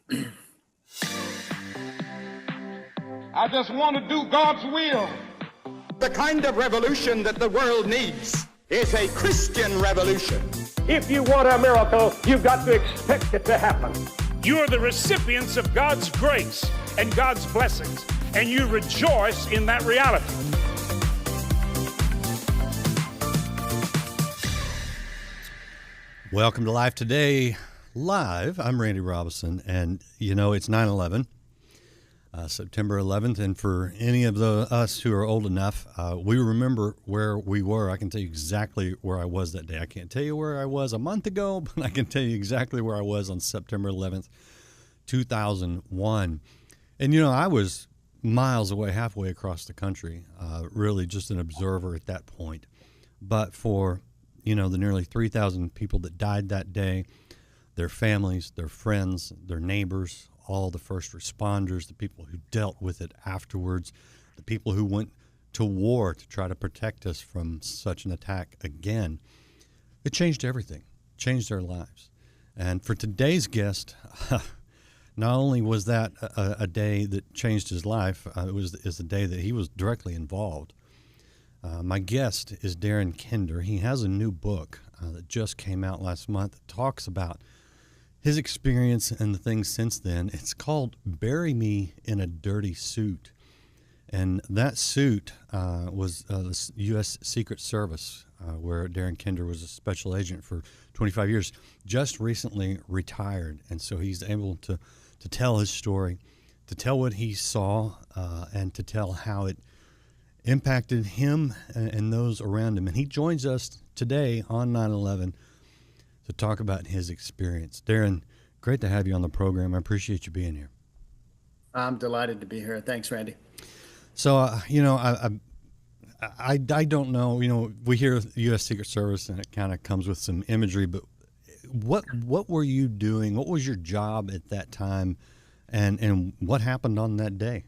I just want to do God's will. The kind of revolution that the world needs is a Christian revolution. If you want a miracle, you've got to expect it to happen. You are the recipients of God's grace and God's blessings, and you rejoice in that reality. Welcome to Life Today Live. I'm Randy Robinson, and you know it's 9/11, September 11th, and for any of us who are old enough, we remember where we were. I can tell you exactly where I was that day. I can't tell you where I was a month ago, but I can tell you exactly where I was on September 11th, 2001. And you know, I was miles away, halfway across the country, really just an observer at that point. But for the nearly 3,000 people that died that day, their families, their friends, their neighbors, all the first responders, the people who dealt with it afterwards, the people who went to war to try to protect us from such an attack again, it changed everything, changed their lives. And for today's guest, not only was that a day that changed his life, it's a day that he was directly involved. My guest is Darin. He has a new book that just came out last month that talks about his experience and the things since then. It's called Bury Me in a Dirty Suit. And that suit was the U.S. Secret Service, where Darin was a special agent for 25 years, just recently retired. And so he's able to tell his story, to tell what he saw, and to tell how it impacted him and those around him. And he joins us today on 9/11 to talk about his experience. Darin, great to have you on the program. I appreciate you being here. I'm delighted to be here. Thanks, Randy. So, I don't know, we hear U.S. Secret Service and it kind of comes with some imagery, but what were you doing? What was your job at that time? And what happened on that day?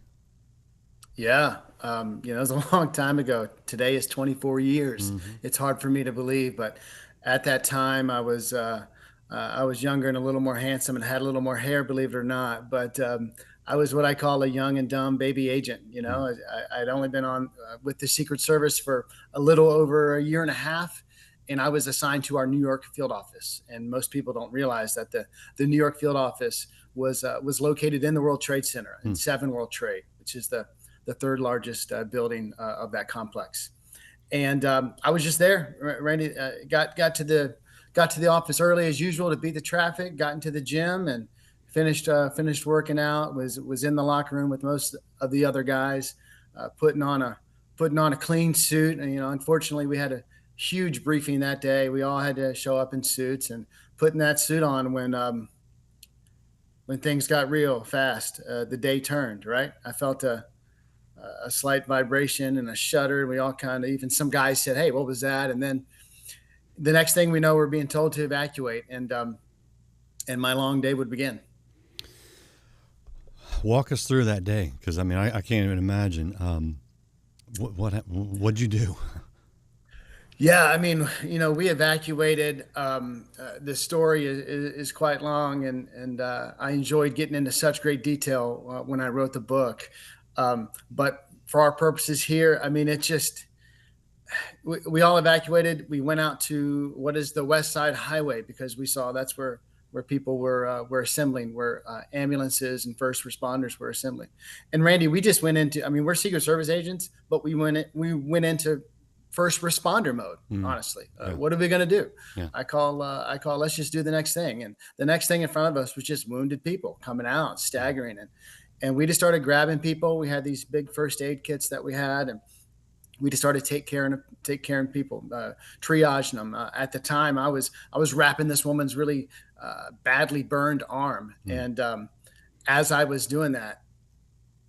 Yeah. It was a long time ago. Today is 24 years. Mm-hmm. It's hard for me to believe, but at that time I was younger and a little more handsome and had a little more hair, believe it or not. But I was what I call a young and dumb baby agent. I'd only been on with the Secret Service for a little over a year and a half, and I was assigned to our New York field office. And most people don't realize that the New York field office was located in the World Trade Center in 7 World Trade, which is the third largest building of that complex. And I was just there. Randy got to the office early as usual to beat the traffic. Got into the gym and finished working out. Was in the locker room with most of the other guys, putting on a clean suit. And unfortunately, we had a huge briefing that day. We all had to show up in suits, and putting that suit on when things got real fast. The day turned. Right, I felt a slight vibration and a shudder. We all even some guys said, "Hey, what was that?" And then the next thing we know, we're being told to evacuate, and my long day would begin. Walk us through that day, because I can't even imagine. What'd you do? Yeah, we evacuated. The story is quite long, and I enjoyed getting into such great detail when I wrote the book. But for our purposes here, it just, we all evacuated. We went out to what is the West Side Highway, because we saw that's where people were assembling, where ambulances and first responders were assembling. And Randy, we just went into, we're Secret Service agents, but we went into first responder mode. Honestly, Yeah. What are we going to do? Yeah. I call, let's just do the next thing. And the next thing in front of us was just wounded people coming out, staggering. And we just started grabbing people. We had these big first aid kits that we had, and we just started take care of people, triaging them. At the time, I was wrapping this woman's really badly burned arm, and as I was doing that,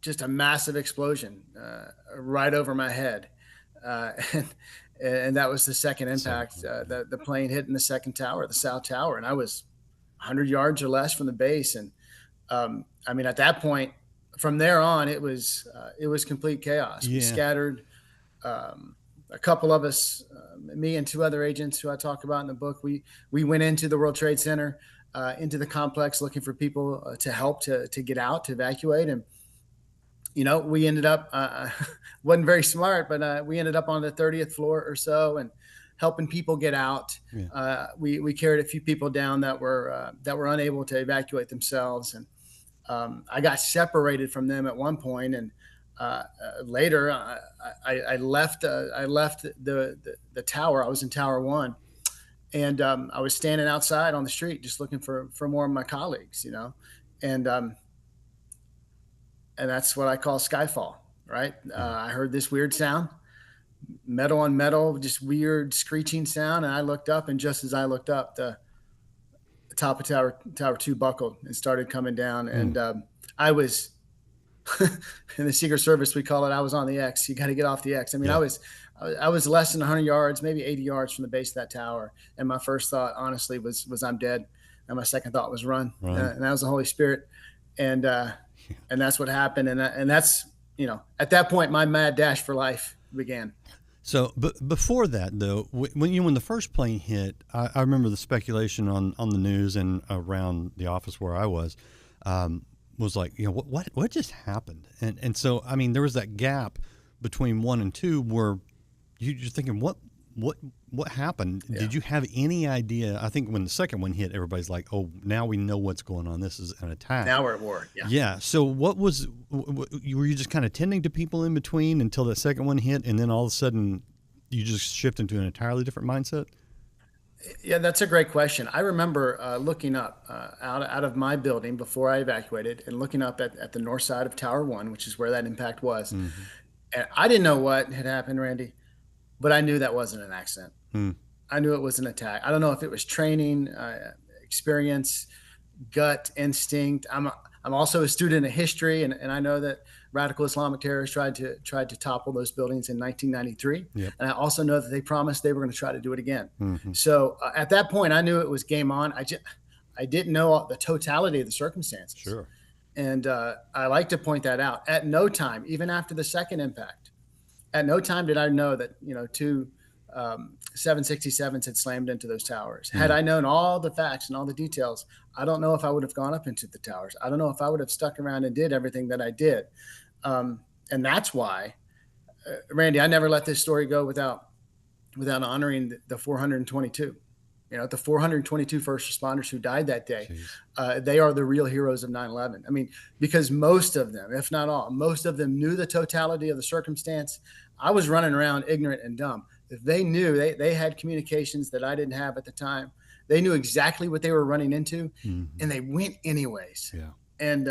just a massive explosion right over my head, and that was the second impact. The plane hit in the second tower, the South Tower, and I was 100 yards or less from the base, and at that point, from there on, it was complete chaos. Yeah. We scattered. A couple of us, me and 2 other agents who I talk about in the book, we went into the World Trade Center. into the complex looking for people to help to get out, to evacuate. And, we ended up, wasn't very smart, but we ended up on the 30th floor or so and helping people get out. Yeah. We carried a few people down that were unable to evacuate themselves. And I got separated from them at one point, and later I left the tower. I was in Tower 1, and I was standing outside on the street just looking for more of my colleagues, and that's what I call skyfall, right? I heard this weird sound, metal on metal, just weird screeching sound, and I looked up, and just as I looked up, the top of Tower 2 buckled and started coming down, and I was in the Secret Service, we call it, I was on the X. You got to get off the X. I mean, Yeah. I was less than 100 yards, maybe 80 yards from the base of that tower, and my first thought, honestly, was I'm dead, and my second thought was run. And that was the Holy Spirit, and that's what happened, and that's at that point my mad dash for life began. So, but before that, though, when the first plane hit, I remember the speculation on the news and around the office where I was like, what just happened? And so, I mean, there was that gap between 1 and 2 where you're thinking, what happened? Yeah. Did you have any idea? I think when the second one hit, everybody's like, oh, now we know what's going on. This is an attack. Now we're at war. Yeah. Yeah. So were you just kind of tending to people in between until that second one hit, and then all of a sudden you just shift into an entirely different mindset? Yeah, that's a great question. I remember looking up out of my building before I evacuated, and looking up at the north side of Tower 1, which is where that impact was. Mm-hmm. And I didn't know what had happened, Randy, but I knew that wasn't an accident. I knew it was an attack. I don't know if it was training, experience, gut instinct. I'm also a student of history, and I know that radical Islamic terrorists tried to topple those buildings in 1993. Yep. And I also know that they promised they were going to try to do it again. Mm-hmm. So at that point, I knew it was game on. I didn't know the totality of the circumstances. Sure. And I like to point that out. At no time, even after the second impact, at no time did I know that two 767s had slammed into those towers. Had I known all the facts and all the details, I don't know if I would have gone up into the towers. I don't know if I would have stuck around and did everything that I did. And that's why, Randy, I never let this story go without honoring the 422. The 422 first responders who died that day. They are the real heroes of 9/11. I mean, because most of them, if not all, most of them knew the totality of the circumstance. I was running around ignorant and dumb. If they knew, they had communications that I didn't have at the time. They knew exactly what they were running into, and they went anyways. Yeah. And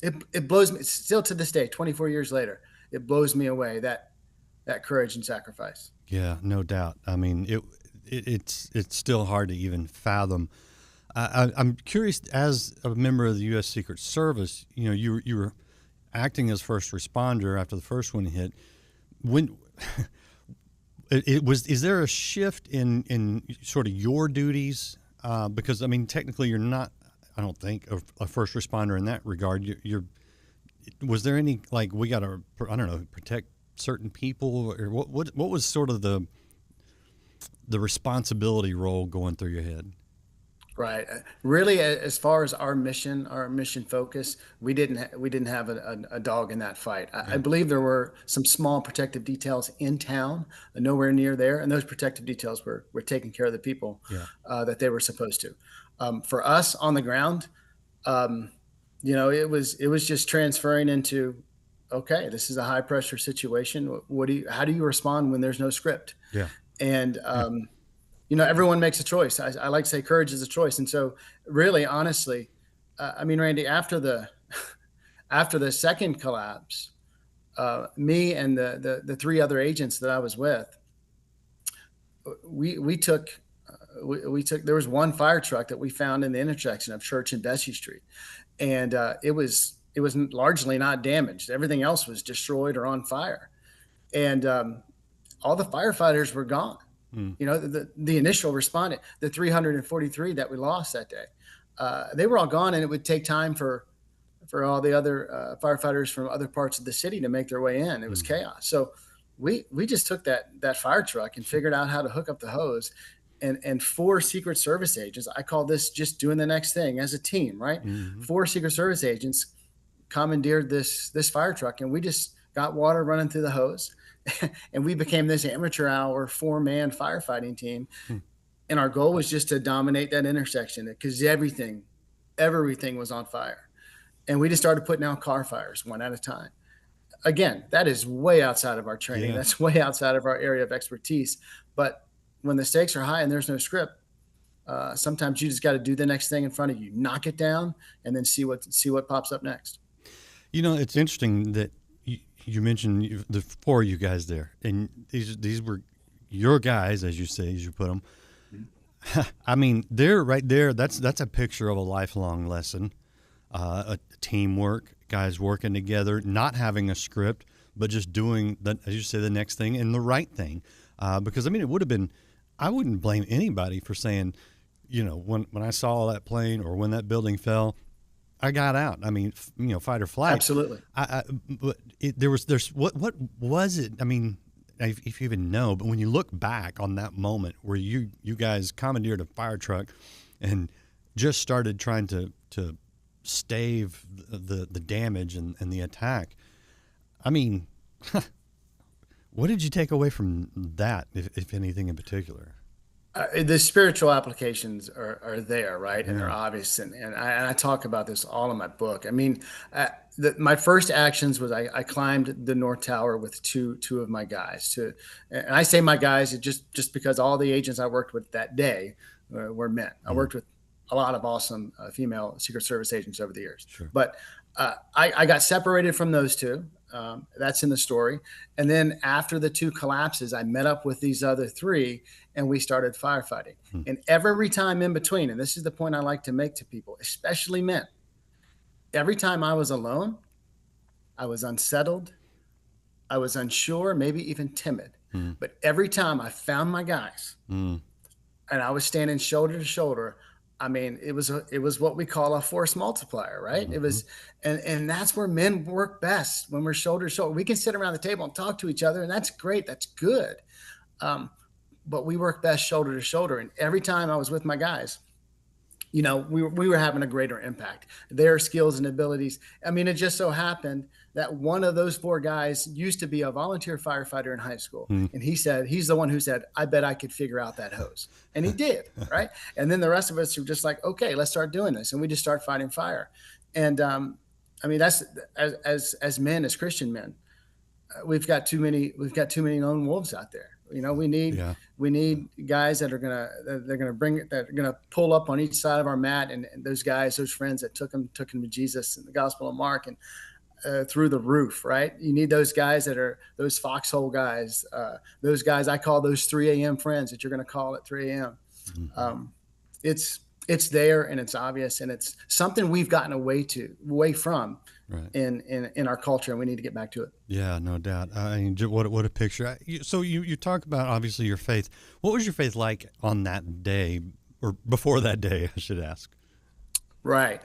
it blows me still to this day, 24 years later. It blows me away that courage and sacrifice. Yeah, no doubt. I mean, it's still hard to even fathom. I'm curious, as a member of the U.S. Secret Service, you were acting as first responder after the first one hit. When is there a shift in sort of your duties? Because I mean, technically, you're not, I don't think, a first responder in that regard. Was there any, like, we got to, I don't know, protect certain people, or what was sort of the responsibility role going through your head? Right. Really, as far as our mission focus, we didn't have a dog in that fight. I believe there were some small protective details in town, nowhere near there, and those protective details were taking care of the people that they were supposed to. For us on the ground, it was just transferring into, okay, this is a high pressure situation. How do you respond when there's no script? Yeah. And everyone makes a choice. I like to say courage is a choice. And so really, honestly, Randy, after the second collapse, me and the three other agents that I was with, we took, there was one fire truck that we found in the intersection of Church and Bessie Street. And it was largely not damaged. Everything else was destroyed or on fire. And all the firefighters were gone. The initial respondent, the 343 that we lost that day, they were all gone, and it would take time for all the other firefighters from other parts of the city to make their way in. It was chaos. So we just took that fire truck and figured out how to hook up the hose and four Secret Service agents. I call this just doing the next thing as a team, right? Four Secret Service agents commandeered this fire truck, and we just got water running through the hose, and we became this amateur hour 4-man firefighting team. And our goal was just to dominate that intersection because everything was on fire. And we just started putting out car fires one at a time. Again, that is way outside of our training. Yeah. That's way outside of our area of expertise. But when the stakes are high and there's no script, sometimes you just got to do the next thing in front of you, knock it down, and then see what pops up next. You know, it's interesting that you mentioned the four of you guys there, and these were your guys, as you say, as you put them. I mean, they're right there. That's a picture of a lifelong lesson, a teamwork, guys working together, not having a script, but just doing as you say, the next thing and the right thing. Because I mean, it would have been. I wouldn't blame anybody for saying, you know, when I saw that plane or when that building fell, I got out. I mean, you know, fight or flight. Absolutely. But there's what was it? I mean, if you even know, but when you look back on that moment where you guys commandeered a fire truck and just started trying to stave the damage and the attack, I mean, what did you take away from that, if anything in particular? The spiritual applications are there, right? And they're obvious. And I talk about this all in my book. I mean, my first actions was I climbed the North Tower with two of my guys. And I say my guys just because all the agents I worked with that day were men. I worked with a lot of awesome female Secret Service agents over the years. Sure. But I got separated from those two. That's in the story. And then after the two collapses, I met up with these other three and we started firefighting. And every time in between, and this is the point I like to make to people, especially men, every time I was alone, I was unsettled, I was unsure, maybe even timid. But every time I found my guys and I was standing shoulder to shoulder, I mean, it was what we call a force multiplier, right? It was, and that's where men work best, when we're shoulder to shoulder. We can sit around the table and talk to each other, and that's great, that's good. But we work best shoulder to shoulder. And every time I was with my guys, you know, we were having a greater impact. Their skills and abilities. I mean, it just so happened that one of those four guys used to be a volunteer firefighter in high school. And he's the one who said, I bet I could figure out that hose. And he did, right? And then the rest of us were just like, okay, let's start doing this. And we just start fighting fire. And I mean, that's as men, as Christian men, we've got too many lone wolves out there. You know, we need guys that are gonna pull up on each side of our mat, and those guys, those friends that took him to Jesus and the Gospel of Mark and through the roof, right? You need those guys that are those foxhole guys, those guys I call those 3 a.m. friends that you're gonna call at 3 a.m. It's there and it's obvious, and it's something we've gotten away from. Right. In our culture, and we need to get back to it. Yeah, no doubt. I mean, what a picture. So you talk about obviously your faith. What was your faith like on that day, or before that day, I should ask? Right.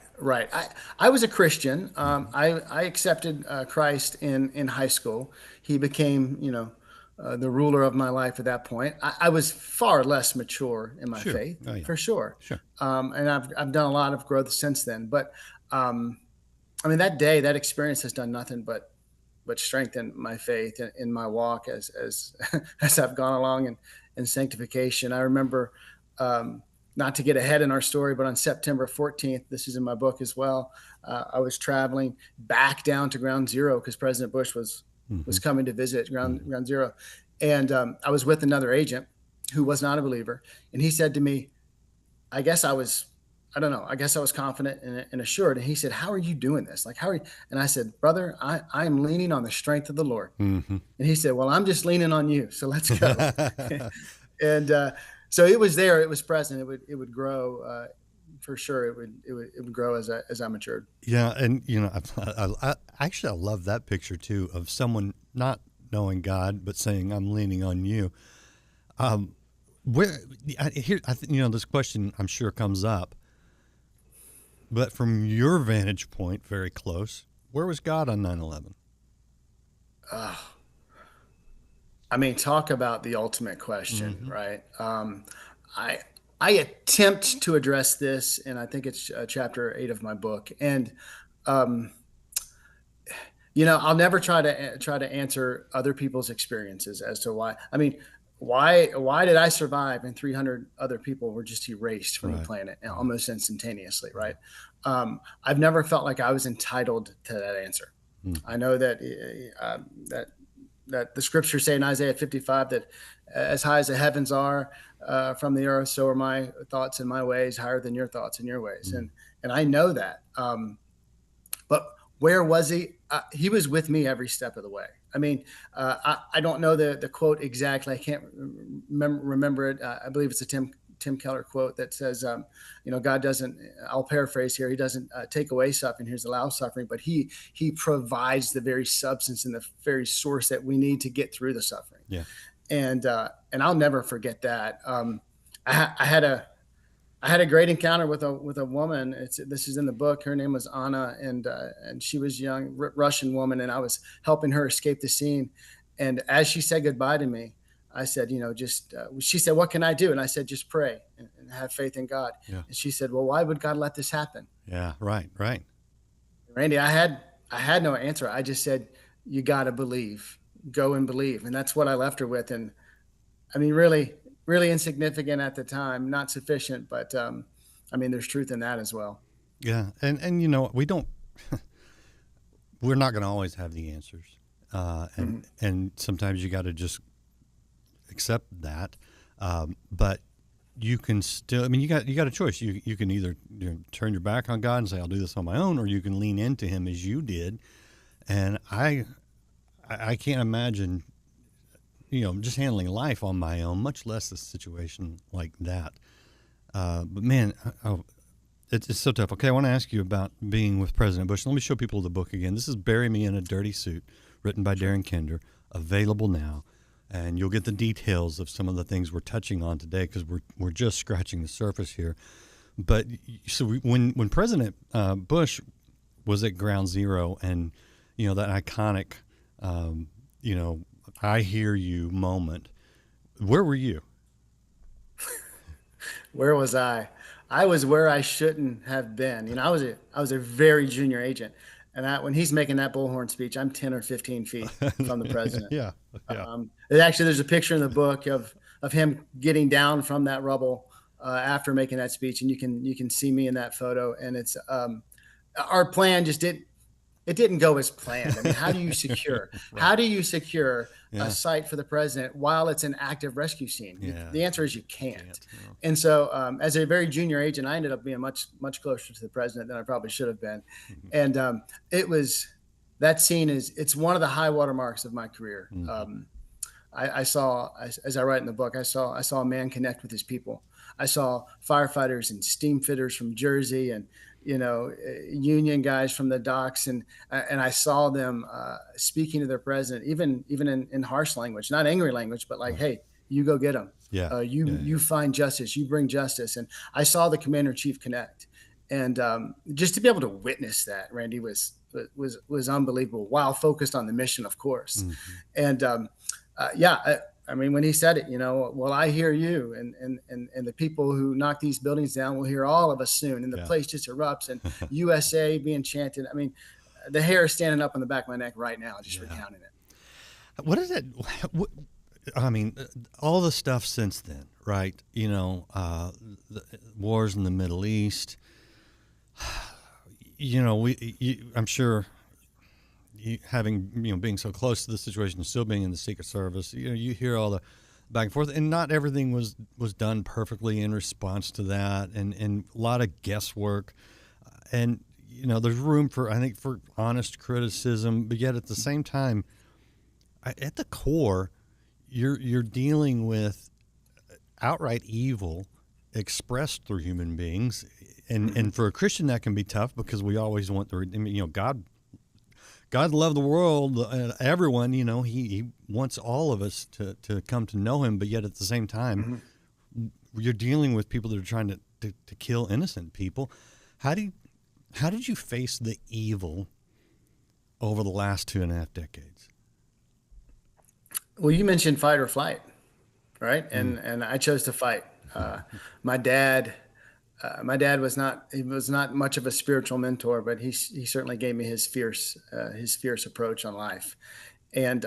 I was a Christian. I accepted Christ in high school. He became, the ruler of my life at that point. I was far less mature in my faith, for sure. And I've done a lot of growth since then. But I mean, that day, that experience has done nothing but strengthen my faith in my walk as I've gone along in sanctification. I remember, not to get ahead in our story, but on September 14th, this is in my book as well, I was traveling back down to Ground Zero because President Bush was coming to visit Ground Zero. And I was with another agent who was not a believer. And he said to me, I guess I was confident and assured. And he said, how are you doing this? Like, how are you? And I said, brother, I'm leaning on the strength of the Lord. And he said, well, I'm just leaning on you. So let's go. And so it was there. It was present. It would grow for sure. It would grow as I matured. Yeah. And, I actually love that picture too, of someone not knowing God, but saying, I'm leaning on you. This question I'm sure comes up. But from your vantage point, very close, where was God on 9/11? I mean, talk about the ultimate question, right? I I attempt to address this, and I think it's chapter 8 of my book. And um, I'll never try to answer other people's experiences as to why. I mean, why did I survive and 300 other people were just erased from the Right. planet Right. almost instantaneously, right? I've never felt like I was entitled to that answer. Mm. I know that that the scriptures say in Isaiah 55 that as high as the heavens are from the earth, so are my thoughts and my ways higher than your thoughts and your ways. Mm. And I know that. But where was he? He was with me every step of the way. I mean, I don't know the quote exactly. I can't remember it. I believe it's a Tim Keller quote that says, God doesn't. I'll paraphrase here. He doesn't take away suffering. He's allow suffering, but he provides the very substance and the very source that we need to get through the suffering. Yeah. And I'll never forget that. I had a great encounter with a woman. This is in the book. Her name was Anna, and she was young Russian woman, and I was helping her escape the scene. And as she said goodbye to me, I said, she said, "What can I do?" And I said, "Just pray and have faith in God." Yeah. And she said, "Well, why would God let this happen?" Yeah. Right. Right. Randy, I had no answer. I just said, "You got to believe. Go and believe." And that's what I left her with. And I mean, really, really insignificant at the time, not sufficient, but there's truth in that as well. Yeah. And we don't, we're not going to always have the answers. And sometimes you got to just accept that. But you can still, you got a choice. You can either turn your back on God and say, I'll do this on my own, or you can lean into him as you did. And I can't imagine, just handling life on my own, much less a situation like that. But man, it's so tough. Okay, I want to ask you about being with President Bush. Let me show people the book again. This is Bury Me in a Dirty Suit, written by Darin, available now. And you'll get the details of some of the things we're touching on today because we're just scratching the surface here. But so when President Bush was at Ground Zero, and that iconic, I hear you moment, where were you? Where was I? I was where I shouldn't have been. I was a very junior agent, and when he's making that bullhorn speech, I'm 10 or 15 feet from the president. Yeah. There's a picture in the book of him getting down from that rubble after making that speech, and you can see me in that photo. And it's our plan just didn't go as planned. I mean, how do you secure? Right. How do you secure Yeah. a site for the president while it's an active rescue scene? Yeah. The answer is you can't. No. And so, as a very junior agent, I ended up being much closer to the president than I probably should have been. Mm-hmm. And that scene it's one of the high water marks of my career. Mm-hmm. I saw, as I write in the book, I saw a man connect with his people. I saw firefighters and steam fitters from Jersey and union guys from the docks, and I saw them speaking to their president, even in harsh language, not angry language, but like, "Hey, you go get them. Yeah. You find justice. You bring justice." And I saw the commander in chief connect, and just to be able to witness that, Randy, was unbelievable. While focused on the mission, of course, and when he said it, well, I hear you, and the people who knock these buildings down will hear all of us soon, and the place just erupts, and USA being chanted. I mean, the hair is standing up on the back of my neck right now, just recounting it. What is it? All the stuff since then, right? The wars in the Middle East. I'm sure. Being so close to the situation, still being in the Secret Service, you hear all the back and forth, and not everything was done perfectly in response to that, and a lot of guesswork, and there's room for honest criticism, but yet at the same time, at the core, you're dealing with outright evil expressed through human beings, and for a Christian that can be tough because we always want God loved the world, everyone, he wants all of us to come to know him, but yet at the same time, you're dealing with people that are trying to kill innocent people. How did you face the evil over the last 2.5 decades? Well, you mentioned fight or flight, right? And I chose to fight. My dad, my dad was not, he was not much of a spiritual mentor, but he certainly gave me his fierce approach on life. And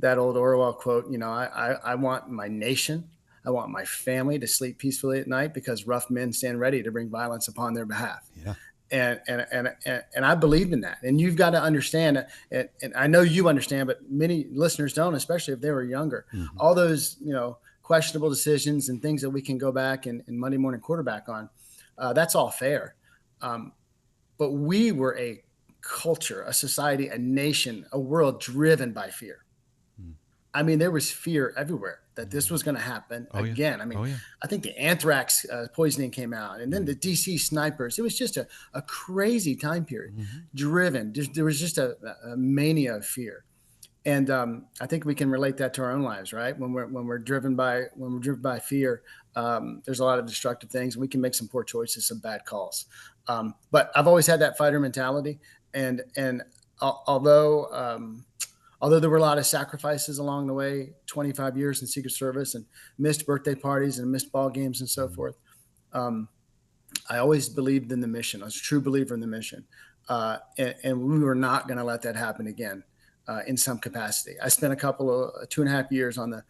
that old Orwell quote, I want my nation, I want my family to sleep peacefully at night because rough men stand ready to bring violence upon their behalf. Yeah. And I believed in that. And you've got to understand, and I know you understand, but many listeners don't, especially if they were younger. Mm-hmm. All those, questionable decisions and things that we can go back and Monday morning quarterback on, that's all fair. But we were a culture, a society, a nation, a world driven by fear. I mean, there was fear everywhere that this was going to happen again. Yeah. I mean, I think the anthrax poisoning came out, and then the DC snipers. It was just a crazy time period, driven. There was just a mania of fear, and I think we can relate that to our own lives, right? When we're driven by fear, there's a lot of destructive things, and we can make some poor choices, some bad calls. But I've always had that fighter mentality, and although there were a lot of sacrifices along the way, 25 years in Secret Service and missed birthday parties and missed ball games and so forth, I always believed in the mission. I was a true believer in the mission. And we were not going to let that happen again in some capacity. I spent a couple of 2.5 years on the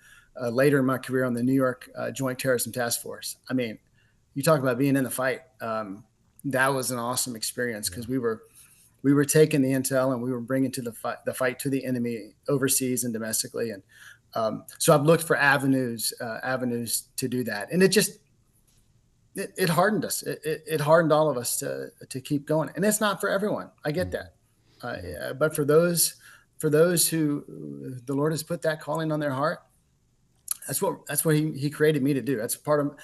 later in my career on the New York Joint Terrorism Task Force. I mean, you talk about being in the fight. That was an awesome experience because we were taking the intel and we were bringing to the fight to the enemy overseas and domestically. And so I've looked for avenues to do that. And it hardened us. It hardened all of us to keep going. And it's not for everyone. I get that. But for those who the Lord has put that calling on their heart, that's what he created me to do. That's part of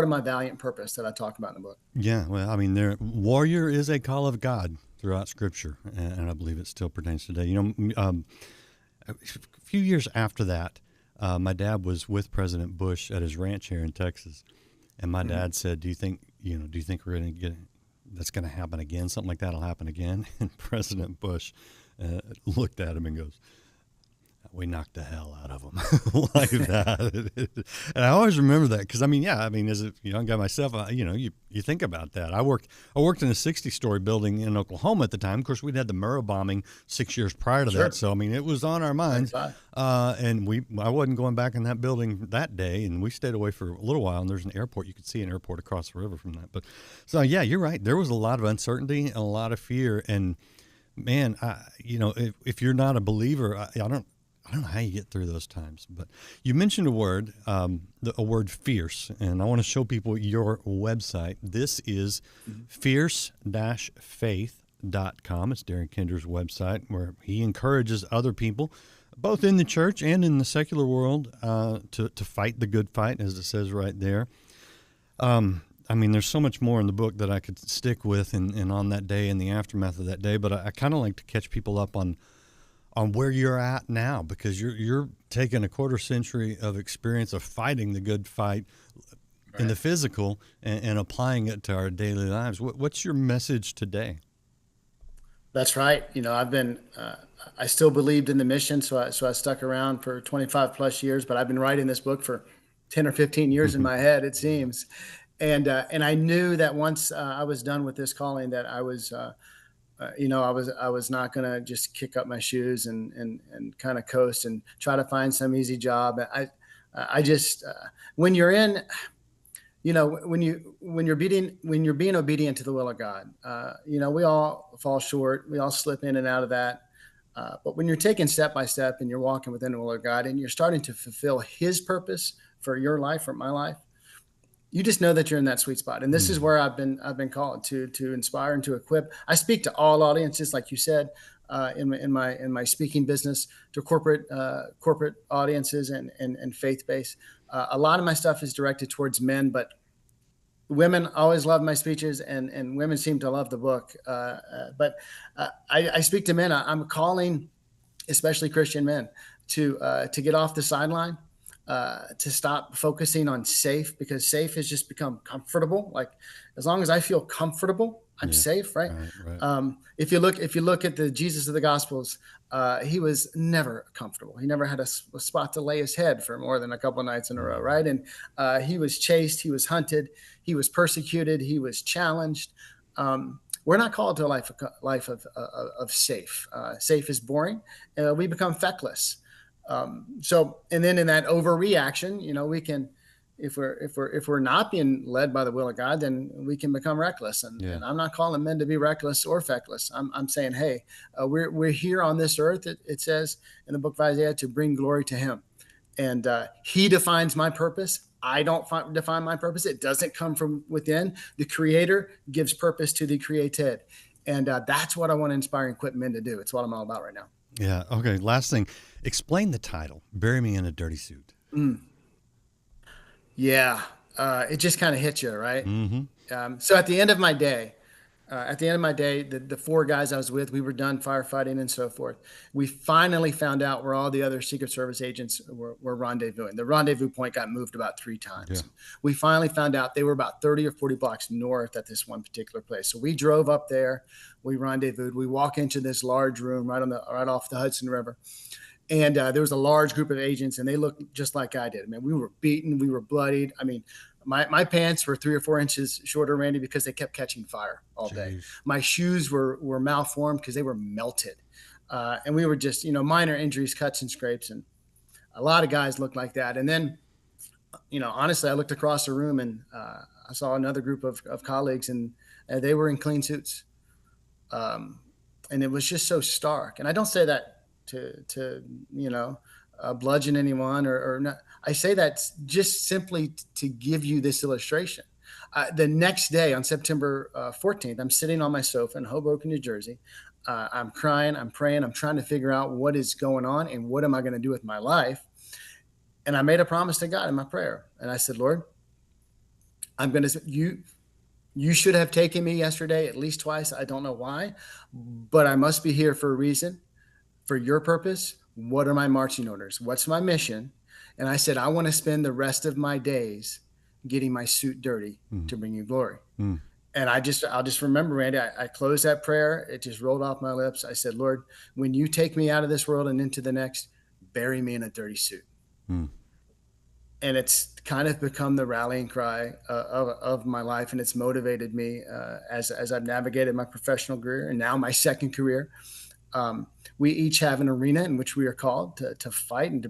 my valiant purpose that I talk about in the book. Yeah. Well, I mean, warrior is a call of God throughout Scripture, and I believe it still pertains today. A few years after that, my dad was with President Bush at his ranch here in Texas, and my dad said, "Do you think we're going to that's going to happen again? Something like that'll happen again?" And President Bush looked at him and goes, "We knocked the hell out of them," like that. And I always remember that because, as a young guy myself, you think about that. I worked in a 60-story building in Oklahoma at the time. Of course, we'd had the Murrah bombing 6 years prior to that, so it was on our minds. And I wasn't going back in that building that day, and we stayed away for a little while. And there's an airport; you could see an airport across the river from that. But so yeah, you're right. There was a lot of uncertainty and a lot of fear. And man, if you're not a believer, I don't know how you get through those times, but you mentioned a word fierce, and I want to show people your website. This is fierce-faith.com. It's Darin Kinder's website, where he encourages other people, both in the church and in the secular world, to fight the good fight, as it says right there. There's so much more in the book that I could stick with and on that day and the aftermath of that day, but I kind of like to catch people up on where you're at now, because you're taking a quarter century of experience of fighting the good fight in the physical and applying it to our daily lives. What's your message today? That's right. I still believed in the mission, so I stuck around for 25 plus years, but I've been writing this book for 10 or 15 years in my head, it seems. And I knew that once I was done with this calling, that I was not going to just kick up my shoes and kind of coast and try to find some easy job. I just, when you're in, when you're being obedient to the will of God, we all fall short. We all slip in and out of that. But when you're taking step by step and you're walking within the will of God and you're starting to fulfill His purpose for your life, for my life, you just know that you're in that sweet spot. And this is where I've been called to inspire and to equip. I speak to all audiences, like you said, in my speaking business, to corporate audiences and faith-based. A lot of my stuff is directed towards men, but women always love my speeches, and women seem to love the book. But I speak to men. I'm calling, especially Christian men, to get off the sideline. To stop focusing on safe, because safe has just become comfortable. Like, as long as I feel comfortable, I'm safe, right? Right. If you look at the Jesus of the Gospels, he was never comfortable. He never had a spot to lay his head for more than a couple of nights in a row, right? And he was chased, he was hunted, he was persecuted, he was challenged. We're not called to a life of safe. Safe is boring. We become feckless. And then in that overreaction, we can, if we're not being led by the will of God, then we can become reckless. And I'm not calling men to be reckless or feckless. I'm saying, hey, we're here on this earth. It says in the book of Isaiah to bring glory to Him, and He defines my purpose. I don't define my purpose. It doesn't come from within. The Creator gives purpose to the created, and that's what I want to inspire and equip men to do. It's what I'm all about right now. Yeah. Okay. Last thing, explain the title. Bury Me in a Dirty Suit. Yeah, it just kind of hits you, right? Mm-hmm. So at the end of my day, the four guys I was with, we were done firefighting and so forth. We finally found out where all the other Secret Service agents were rendezvousing. The rendezvous point got moved about 3 times. Yeah. We finally found out they were about 30 or 40 blocks north at this one particular place. So we drove up there, we rendezvoused. We walk into this large room right off the Hudson River. And there was a large group of agents, and they looked just like I did. I mean, we were beaten, we were bloodied. I mean, my pants were 3 or 4 inches shorter, Randy, because they kept catching fire all day. My shoes were malformed because they were melted. And we were just, minor injuries, cuts and scrapes. And a lot of guys looked like that. And then, honestly, I looked across the room and I saw another group of colleagues, and they were in clean suits. And it was just so stark. And I don't say that to bludgeon anyone or not. I say that just simply to give you this illustration. The next day on September 14th, I'm sitting on my sofa in Hoboken, New Jersey. I'm crying, I'm praying, I'm trying to figure out what is going on and what am I going to do with my life. And I made a promise to God in my prayer. And I said, Lord, you should have taken me yesterday at least twice. I don't know why, but I must be here for a reason. For your purpose, what are my marching orders? What's my mission? And I said, I want to spend the rest of my days getting my suit dirty to bring you glory. And I'll just remember, Randy, I closed that prayer. It just rolled off my lips. I said, Lord, when you take me out of this world and into the next, bury me in a dirty suit. And it's kind of become the rallying cry of my life. And it's motivated me as I've navigated my professional career and now my second career. We each have an arena in which we are called to fight and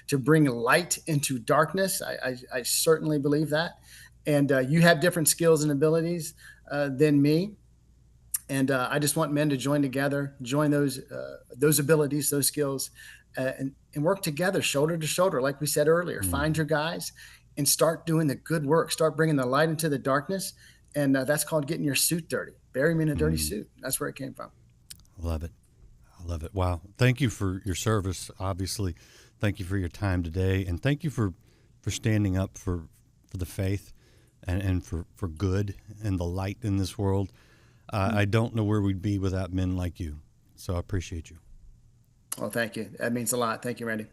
to bring light into darkness. I certainly believe that. And you have different skills and abilities than me. And I just want men to join together, join those abilities, those skills, and work together, shoulder to shoulder. Like we said earlier, find your guys and start doing the good work. Start bringing the light into the darkness. And that's called getting your suit dirty. Bury me in a dirty suit. That's where it came from. Love it. I love it. Wow. Thank you for your service, obviously. Thank you for your time today. And thank you for standing up for the faith and for good and the light in this world. I don't know where we'd be without men like you. So I appreciate you. Well, thank you. That means a lot. Thank you, Randy.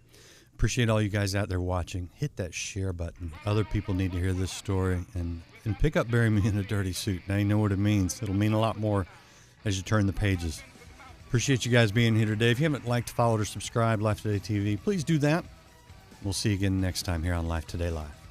Appreciate all you guys out there watching. Hit that share button. Other people need to hear this story. And pick up Bury Me in a Dirty Suit. Now you know what it means. It'll mean a lot more as you turn the pages. Appreciate you guys being here today. If you haven't liked, followed, or subscribed Life Today TV, please do that. We'll see you again next time here on Life Today Live.